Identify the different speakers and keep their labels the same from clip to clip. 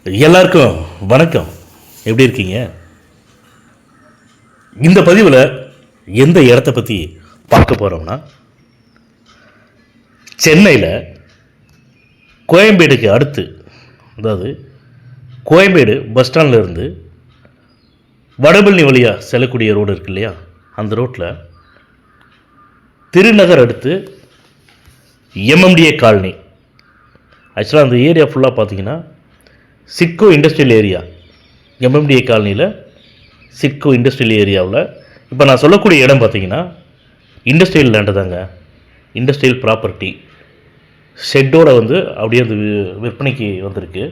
Speaker 1: எல்லாருக்கும் வணக்கம். எப்படி இருக்கீங்க? இந்த பதிவில் எந்த இடத்த பற்றி பார்க்க போகிறோம்னா, சென்னையில் கோயம்பேடுக்கு அடுத்து, அதாவது கோயம்பேடு பஸ் ஸ்டாண்டில் இருந்து வடபழனி வழியாக செல்லக்கூடிய ரோடு இருக்கு இல்லையா, அந்த ரோட்டில் திருநகர் அடுத்து எம்எம்டிஏ காலனி. ஆக்சுவலாக அந்த ஏரியா ஃபுல்லாக பார்த்தீங்கன்னா சிட்கோ இண்டஸ்ட்ரியல் ஏரியா. எம்எம்டிஏ காலனியில் சிட்கோ இண்டஸ்ட்ரியல் ஏரியாவில் இப்போ நான் சொல்லக்கூடிய இடம் பார்த்தீங்கன்னா இண்டஸ்ட்ரியல் லேண்டு தாங்க. இண்டஸ்ட்ரியல் ப்ராப்பர்ட்டி ஷெட்டோட அப்படியே அந்த விற்பனைக்கு வந்திருக்கு.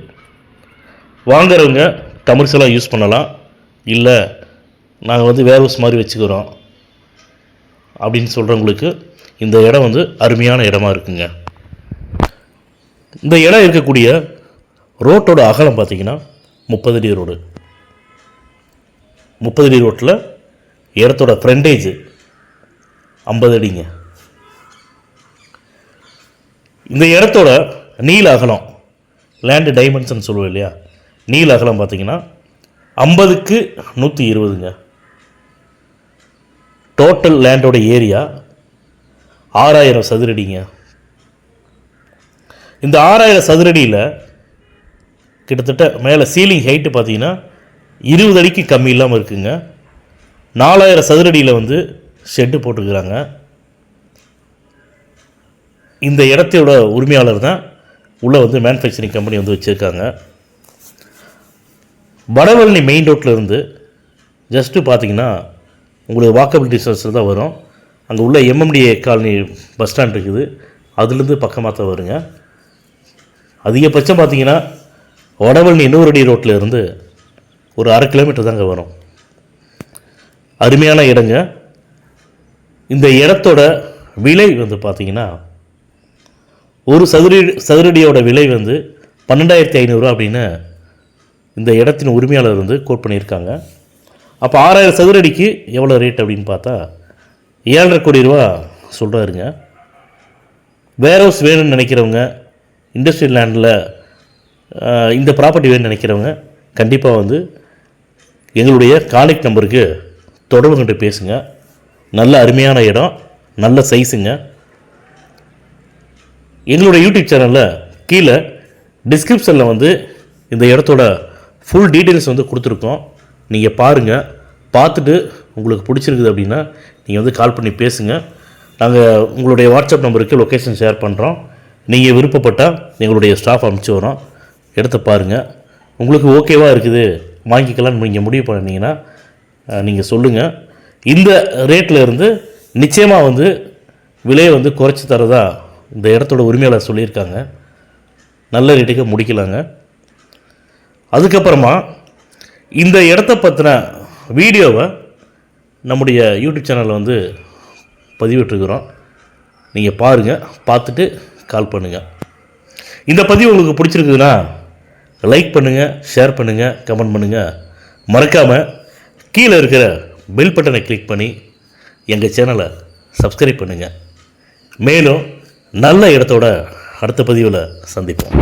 Speaker 1: வாங்குறவங்க கமர்ஷியலாக யூஸ் பண்ணலாம், இல்லை நாங்கள் வேர் ஹவுஸ் மாதிரி வச்சுக்கிறோம் அப்படின்னு சொல்கிறவங்களுக்கு இந்த இடம் அருமையான இடமா இருக்குங்க. இந்த இடம் இருக்கக்கூடிய ரோட்டோட அகலம் பார்த்தீங்கன்னா 30 அடி ரோடு. 30 அடி ரோட்டில் இடத்தோட ஃப்ரண்டேஜ் 50 அடிங்க. இந்த இடத்தோட நீள அகலம், லேண்டு டைமென்ஷன் சொல்லுவோம் இல்லையா, நீள அகலம் பார்த்தீங்கன்னா 50க்கு 120ங்க. Total லேண்டோட area 6000 சதுரடிங்க. இந்த 6000 சதுரடியில் கிட்டத்தட்ட மேலே சீலிங் ஹைட்டு பார்த்தீங்கன்னா 20 அடிக்கு கம்மி இல்லாமல் இருக்குங்க. 4000 சதுரடியில் ஷெட்டு போட்டுக்கிறாங்க. இந்த இடத்தோட உரிமையாளர் தான் உள்ளே மேனுஃபேக்சரிங் கம்பெனி வச்சுருக்காங்க. வடபழனி மெயின் ரோட்டில் இருந்து ஜஸ்ட்டு பார்த்தீங்கன்னா உங்களுக்கு வாக்கபிள் டிஸ்டன்ஸில் தான் வரும். அங்கே உள்ள எம்எம்டிஏ காலனி பஸ் ஸ்டாண்ட் இருக்குது, அதுலேருந்து பக்கமாக தான் வருங்க. அதிகபட்சம் பார்த்தீங்கன்னா வடபழனி 100 அடி ரோட்டில் இருந்து ஒரு 1/2 கிலோமீட்டர் தாங்க வரும். அருமையான இடங்க. இந்த இடத்தோட விலை பார்த்தீங்கன்னா ஒரு சதுரடியோட விலை 12,500 அப்படின்னு இந்த இடத்தின் உரிமையாளர் கோட் பண்ணியிருக்காங்க. அப்போ 6000 சதுரடிக்கு எவ்வளோ ரேட் அப்படின்னு பார்த்தா 7,5 கோடி ரூபா சொல்கிறாருங்க. வேர் ஹவுஸ் வேணும்னு நினைக்கிறவங்க, இண்டஸ்ட்ரியல் லேண்டில் இந்த ப்ராப்பர்ட்டி வேணும்னு நினைக்கிறவங்க கண்டிப்பாக எங்களுடைய கான்டாக்ட் நம்பருக்கு தொடர்பு கொண்டு பேசுங்க. நல்ல அருமையான இடம், நல்ல சைஸுங்க. எங்களுடைய யூடியூப் சேனலில் கீழே டிஸ்கிரிப்ஷனில் இந்த இடத்தோட ஃபுல் டீட்டெயில்ஸ் கொடுத்துருக்கோம். நீங்கள் பாருங்கள். பார்த்துட்டு உங்களுக்கு பிடிச்சிருக்குது அப்படின்னா நீங்கள் கால் பண்ணி பேசுங்க. நாங்கள் உங்களுடைய வாட்ஸ்அப் நம்பருக்கு லொக்கேஷன் ஷேர் பண்ணுறோம். நீங்கள் விருப்பப்பட்டால் எங்களுடைய ஸ்டாஃப் அனுப்பிச்சி வரோம். இடத்த பாருங்கள். உங்களுக்கு ஓகேவாக இருக்குது, வாங்கிக்கலாம்னு நீங்கள் முடிவு பண்ணிங்கன்னா நீங்கள் சொல்லுங்கள். இந்த ரேட்டில் இருந்து நிச்சயமாக விலையை குறைச்சி தரதா இந்த இடத்தோட உரிமையாளர் சொல்லியிருக்காங்க. நல்ல ரேட்டுக்கு முடிக்கலாங்க. அதுக்கப்புறமா இந்த இடத்த பற்றின வீடியோவை நம்முடைய யூடியூப் சேனலில் பதிவிட்டுருக்குறோம். நீங்கள் பாருங்கள், பார்த்துட்டு கால் பண்ணுங்கள். இந்த பதிவு உங்களுக்கு பிடிச்சிருக்குதுன்னா லைக் பண்ணுங்கள், ஷேர் பண்ணுங்கள், கமெண்ட் பண்ணுங்கள். மறக்காமல் கீழே இருக்கிற பெல் பட்டனை கிளிக் பண்ணி எங்கள் சேனலை சப்ஸ்கிரைப் பண்ணுங்கள். மேலும் நல்ல இடத்தோட அடுத்த பதிவில் சந்திப்போம்.